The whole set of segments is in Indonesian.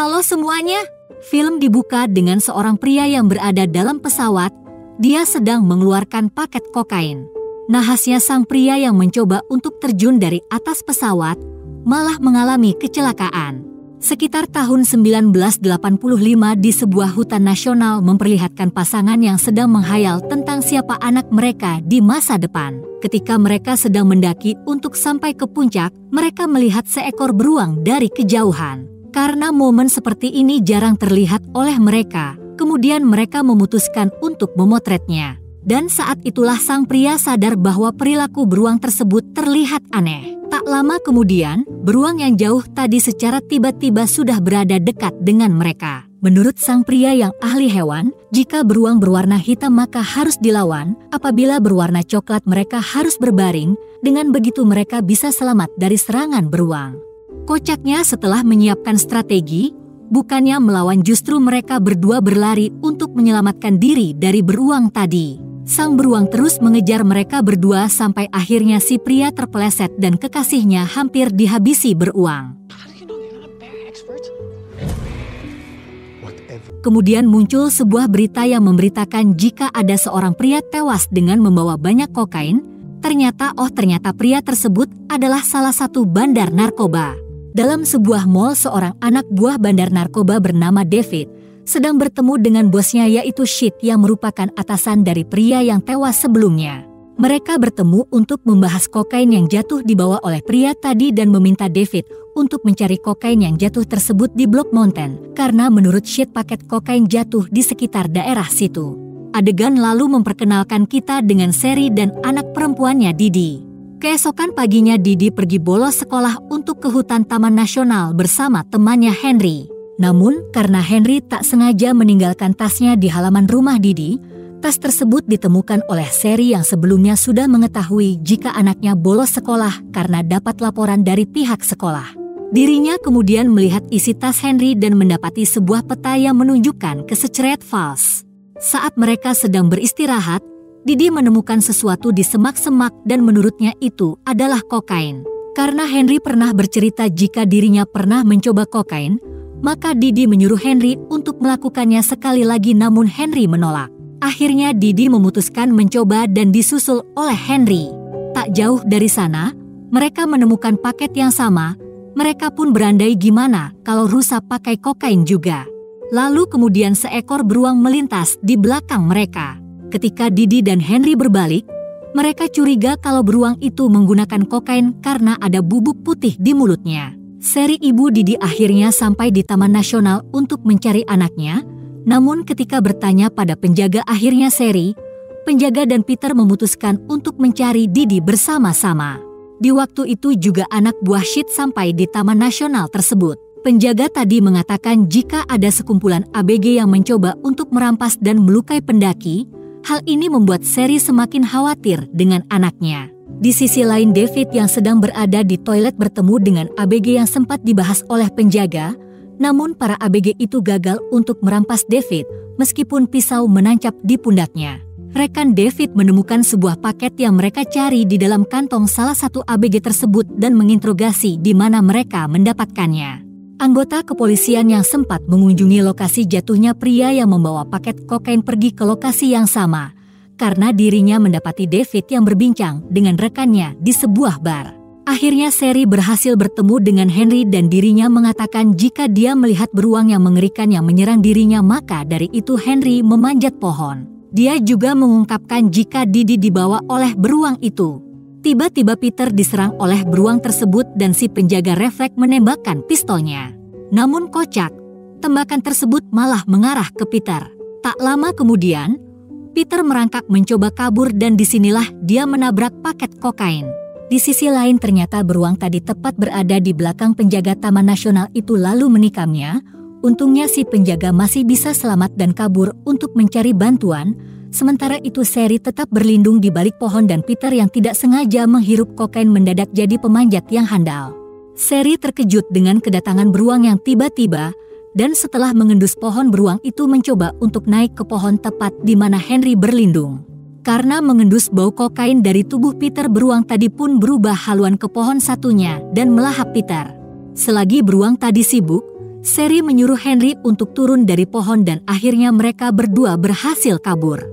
Halo semuanya. Film dibuka dengan seorang pria yang berada dalam pesawat. Dia sedang mengeluarkan paket kokain. Nahasnya sang pria yang mencoba untuk terjun dari atas pesawat malah mengalami kecelakaan. Sekitar tahun 1985 di sebuah hutan nasional memperlihatkan pasangan yang sedang menghayal tentang siapa anak mereka di masa depan. Ketika mereka sedang mendaki untuk sampai ke puncak, mereka melihat seekor beruang dari kejauhan. Karena momen seperti ini jarang terlihat oleh mereka, kemudian mereka memutuskan untuk memotretnya. Dan saat itulah sang pria sadar bahwa perilaku beruang tersebut terlihat aneh. Tak lama kemudian, beruang yang jauh tadi secara tiba-tiba sudah berada dekat dengan mereka. Menurut sang pria yang ahli hewan, jika beruang berwarna hitam maka harus dilawan, apabila berwarna coklat mereka harus berbaring, dengan begitu mereka bisa selamat dari serangan beruang. Kocaknya setelah menyiapkan strategi, bukannya melawan justru mereka berdua berlari untuk menyelamatkan diri dari beruang tadi. Sang beruang terus mengejar mereka berdua sampai akhirnya si pria terpeleset dan kekasihnya hampir dihabisi beruang. Kemudian muncul sebuah berita yang memberitakan jika ada seorang pria tewas dengan membawa banyak kokain. Ternyata pria tersebut adalah salah satu bandar narkoba. Dalam sebuah mall, seorang anak buah bandar narkoba bernama David sedang bertemu dengan bosnya yaitu Shit yang merupakan atasan dari pria yang tewas sebelumnya. Mereka bertemu untuk membahas kokain yang jatuh dibawa oleh pria tadi dan meminta David untuk mencari kokain yang jatuh tersebut di Block Mountain karena menurut Shit paket kokain jatuh di sekitar daerah situ. Adegan lalu memperkenalkan kita dengan Sherry dan anak perempuannya Didi. Keesokan paginya Didi pergi bolos sekolah untuk ke hutan Taman Nasional bersama temannya Henry. Namun, karena Henry tak sengaja meninggalkan tasnya di halaman rumah Didi, tas tersebut ditemukan oleh Sherry yang sebelumnya sudah mengetahui jika anaknya bolos sekolah karena dapat laporan dari pihak sekolah. Dirinya kemudian melihat isi tas Henry dan mendapati sebuah peta yang menunjukkan ke Secret Falls. Saat mereka sedang beristirahat, Didi menemukan sesuatu di semak-semak dan menurutnya itu adalah kokain. Karena Henry pernah bercerita jika dirinya pernah mencoba kokain, maka Didi menyuruh Henry untuk melakukannya sekali lagi namun Henry menolak. Akhirnya Didi memutuskan mencoba dan disusul oleh Henry. Tak jauh dari sana, mereka menemukan paket yang sama. Mereka pun berandai gimana kalau rusa pakai kokain juga. Lalu kemudian seekor beruang melintas di belakang mereka. Ketika Didi dan Henry berbalik, mereka curiga kalau beruang itu menggunakan kokain karena ada bubuk putih di mulutnya. Seri ibu Didi akhirnya sampai di Taman Nasional untuk mencari anaknya, namun ketika bertanya pada penjaga akhirnya Seri, penjaga dan Peter memutuskan untuk mencari Didi bersama-sama. Di waktu itu juga anak buah Shit sampai di Taman Nasional tersebut. Penjaga tadi mengatakan jika ada sekumpulan ABG yang mencoba untuk merampas dan melukai pendaki. Hal ini membuat Sherry semakin khawatir dengan anaknya. Di sisi lain David yang sedang berada di toilet bertemu dengan ABG yang sempat dibahas oleh penjaga, namun para ABG itu gagal untuk merampas David meskipun pisau menancap di pundaknya. Rekan David menemukan sebuah paket yang mereka cari di dalam kantong salah satu ABG tersebut dan menginterogasi di mana mereka mendapatkannya. Anggota kepolisian yang sempat mengunjungi lokasi jatuhnya pria yang membawa paket kokain pergi ke lokasi yang sama, karena dirinya mendapati David yang berbincang dengan rekannya di sebuah bar. Akhirnya Sherry berhasil bertemu dengan Henry dan dirinya mengatakan jika dia melihat beruang yang mengerikan yang menyerang dirinya maka dari itu Henry memanjat pohon. Dia juga mengungkapkan jika Didi dibawa oleh beruang itu. Tiba-tiba Peter diserang oleh beruang tersebut dan si penjaga refleks menembakkan pistolnya. Namun kocak, tembakan tersebut malah mengarah ke Peter. Tak lama kemudian, Peter merangkak mencoba kabur dan disinilah dia menabrak paket kokain. Di sisi lain ternyata beruang tadi tepat berada di belakang penjaga Taman Nasional itu lalu menikamnya. Untungnya si penjaga masih bisa selamat dan kabur untuk mencari bantuan. Sementara itu Sherry tetap berlindung di balik pohon dan Peter yang tidak sengaja menghirup kokain mendadak jadi pemanjat yang handal. Sherry terkejut dengan kedatangan beruang yang tiba-tiba dan setelah mengendus pohon beruang itu mencoba untuk naik ke pohon tepat di mana Henry berlindung. Karena mengendus bau kokain dari tubuh Peter beruang tadi pun berubah haluan ke pohon satunya dan melahap Peter. Selagi beruang tadi sibuk, Sherry menyuruh Henry untuk turun dari pohon dan akhirnya mereka berdua berhasil kabur.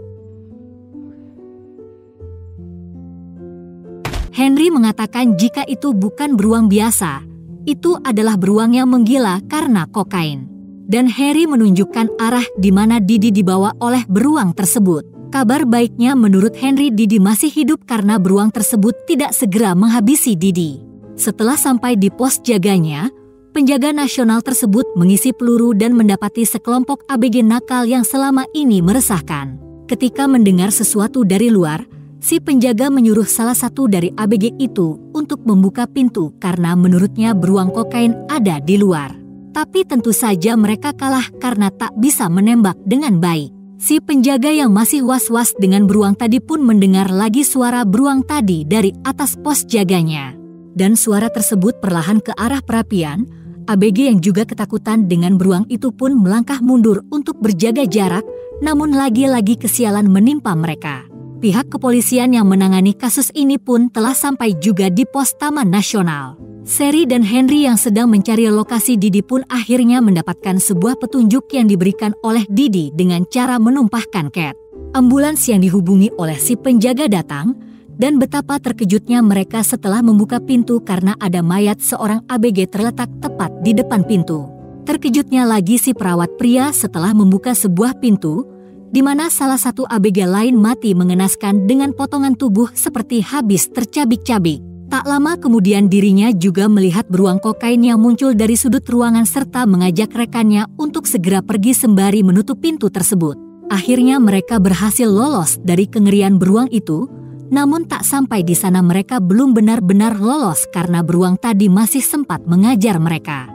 Henry mengatakan jika itu bukan beruang biasa, itu adalah beruang yang menggila karena kokain. Dan Henry menunjukkan arah di mana Didi dibawa oleh beruang tersebut. Kabar baiknya menurut Henry, Didi masih hidup karena beruang tersebut tidak segera menghabisi Didi. Setelah sampai di pos jaganya, penjaga nasional tersebut mengisi peluru dan mendapati sekelompok ABG nakal yang selama ini meresahkan. Ketika mendengar sesuatu dari luar, si penjaga menyuruh salah satu dari ABG itu untuk membuka pintu karena menurutnya beruang kokain ada di luar. Tapi tentu saja mereka kalah karena tak bisa menembak dengan baik. Si penjaga yang masih was-was dengan beruang tadi pun mendengar lagi suara beruang tadi dari atas pos jaganya. Dan suara tersebut perlahan ke arah perapian. ABG yang juga ketakutan dengan beruang itu pun melangkah mundur untuk berjaga jarak, namun lagi-lagi kesialan menimpa mereka. Pihak kepolisian yang menangani kasus ini pun telah sampai juga di pos Taman Nasional. Sherry dan Henry yang sedang mencari lokasi Didi pun akhirnya mendapatkan sebuah petunjuk yang diberikan oleh Didi dengan cara menumpahkan cat. Ambulans yang dihubungi oleh si penjaga datang, dan betapa terkejutnya mereka setelah membuka pintu karena ada mayat seorang ABG terletak tepat di depan pintu. Terkejutnya lagi si perawat pria setelah membuka sebuah pintu, di mana salah satu ABG lain mati mengenaskan dengan potongan tubuh seperti habis tercabik-cabik. Tak lama kemudian dirinya juga melihat beruang kokain yang muncul dari sudut ruangan serta mengajak rekannya untuk segera pergi sembari menutup pintu tersebut. Akhirnya mereka berhasil lolos dari kengerian beruang itu, namun tak sampai di sana mereka belum benar-benar lolos karena beruang tadi masih sempat mengajar mereka.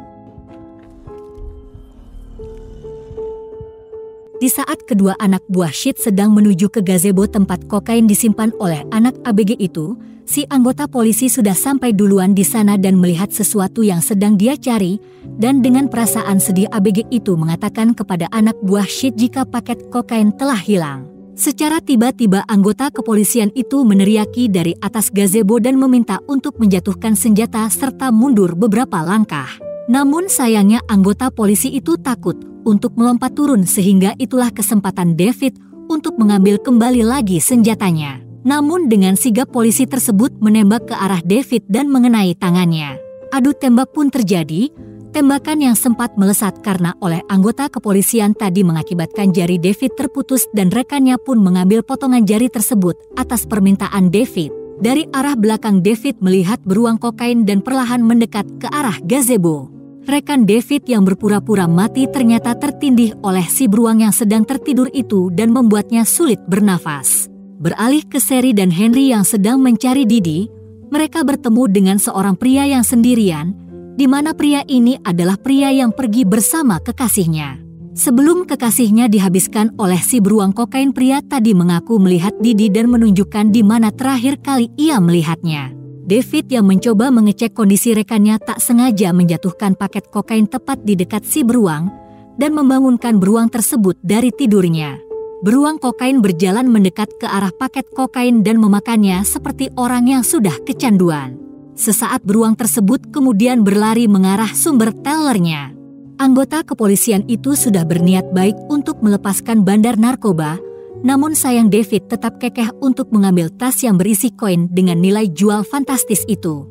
Di saat kedua anak buah Shit sedang menuju ke gazebo tempat kokain disimpan oleh anak ABG itu, si anggota polisi sudah sampai duluan di sana dan melihat sesuatu yang sedang dia cari, dan dengan perasaan sedih ABG itu mengatakan kepada anak buah Shit jika paket kokain telah hilang. Secara tiba-tiba anggota kepolisian itu meneriaki dari atas gazebo dan meminta untuk menjatuhkan senjata serta mundur beberapa langkah. Namun sayangnya anggota polisi itu takut untuk melompat turun sehingga itulah kesempatan David untuk mengambil kembali lagi senjatanya. Namun dengan sigap polisi tersebut menembak ke arah David dan mengenai tangannya. Adu tembak pun terjadi. Tembakan yang sempat melesat karena oleh anggota kepolisian tadi mengakibatkan jari David terputus dan rekannya pun mengambil potongan jari tersebut atas permintaan David. Dari arah belakang David melihat beruang kokain dan perlahan mendekat ke arah gazebo. Rekan David yang berpura-pura mati ternyata tertindih oleh si beruang yang sedang tertidur itu dan membuatnya sulit bernafas. Beralih ke Sherry dan Henry yang sedang mencari Didi, mereka bertemu dengan seorang pria yang sendirian, di mana pria ini adalah pria yang pergi bersama kekasihnya. Sebelum kekasihnya dihabiskan oleh si beruang kokain, pria tadi mengaku melihat Didi dan menunjukkan di mana terakhir kali ia melihatnya. David yang mencoba mengecek kondisi rekannya tak sengaja menjatuhkan paket kokain tepat di dekat si beruang dan membangunkan beruang tersebut dari tidurnya. Beruang kokain berjalan mendekat ke arah paket kokain dan memakannya seperti orang yang sudah kecanduan. Sesaat beruang tersebut kemudian berlari mengarah sumber tellernya. Anggota kepolisian itu sudah berniat baik untuk melepaskan bandar narkoba, namun sayang David tetap kekeh untuk mengambil tas yang berisi koin dengan nilai jual fantastis itu.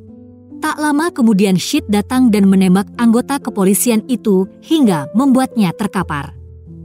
Tak lama kemudian Shit datang dan menembak anggota kepolisian itu hingga membuatnya terkapar.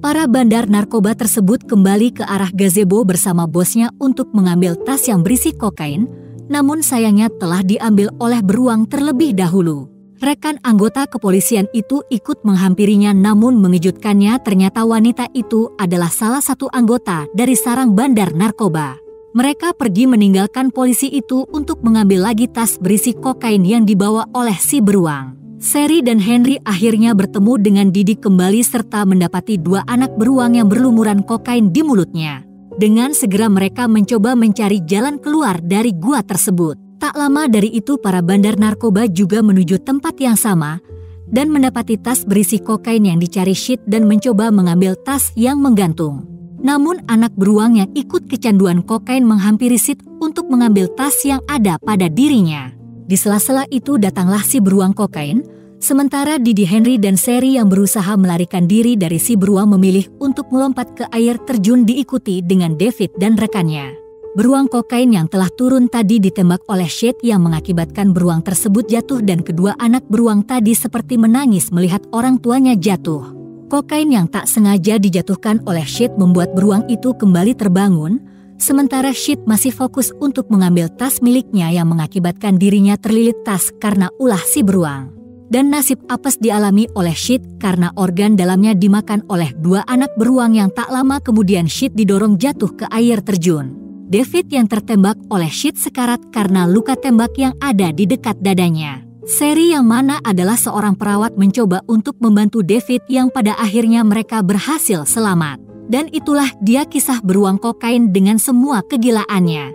Para bandar narkoba tersebut kembali ke arah gazebo bersama bosnya untuk mengambil tas yang berisi kokain, namun sayangnya telah diambil oleh beruang terlebih dahulu. Rekan anggota kepolisian itu ikut menghampirinya, namun mengejutkannya ternyata wanita itu adalah salah satu anggota dari sarang bandar narkoba. Mereka pergi meninggalkan polisi itu untuk mengambil lagi tas berisi kokain yang dibawa oleh si beruang. Sherry dan Henry akhirnya bertemu dengan Didi kembali serta mendapati dua anak beruang yang berlumuran kokain di mulutnya. Dengan segera mereka mencoba mencari jalan keluar dari gua tersebut. Tak lama dari itu para bandar narkoba juga menuju tempat yang sama dan mendapati tas berisi kokain yang dicari Shit dan mencoba mengambil tas yang menggantung. Namun anak beruang yang ikut kecanduan kokain menghampiri Shit untuk mengambil tas yang ada pada dirinya. Di sela-sela itu datanglah si beruang kokain, Sementara Didi Henry dan Sherry yang berusaha melarikan diri dari si beruang memilih untuk melompat ke air terjun diikuti dengan David dan rekannya. Beruang kokain yang telah turun tadi ditembak oleh Shade yang mengakibatkan beruang tersebut jatuh dan kedua anak beruang tadi seperti menangis melihat orang tuanya jatuh. Kokain yang tak sengaja dijatuhkan oleh Shade membuat beruang itu kembali terbangun, sementara Shade masih fokus untuk mengambil tas miliknya yang mengakibatkan dirinya terlilit tas karena ulah si beruang. Dan nasib apes dialami oleh Shade karena organ dalamnya dimakan oleh dua anak beruang yang tak lama kemudian Shade didorong jatuh ke air terjun. David yang tertembak oleh Shade sekarat karena luka tembak yang ada di dekat dadanya. Sherry yang mana adalah seorang perawat mencoba untuk membantu David yang pada akhirnya mereka berhasil selamat. Dan itulah dia kisah beruang kokain dengan semua kegilaannya.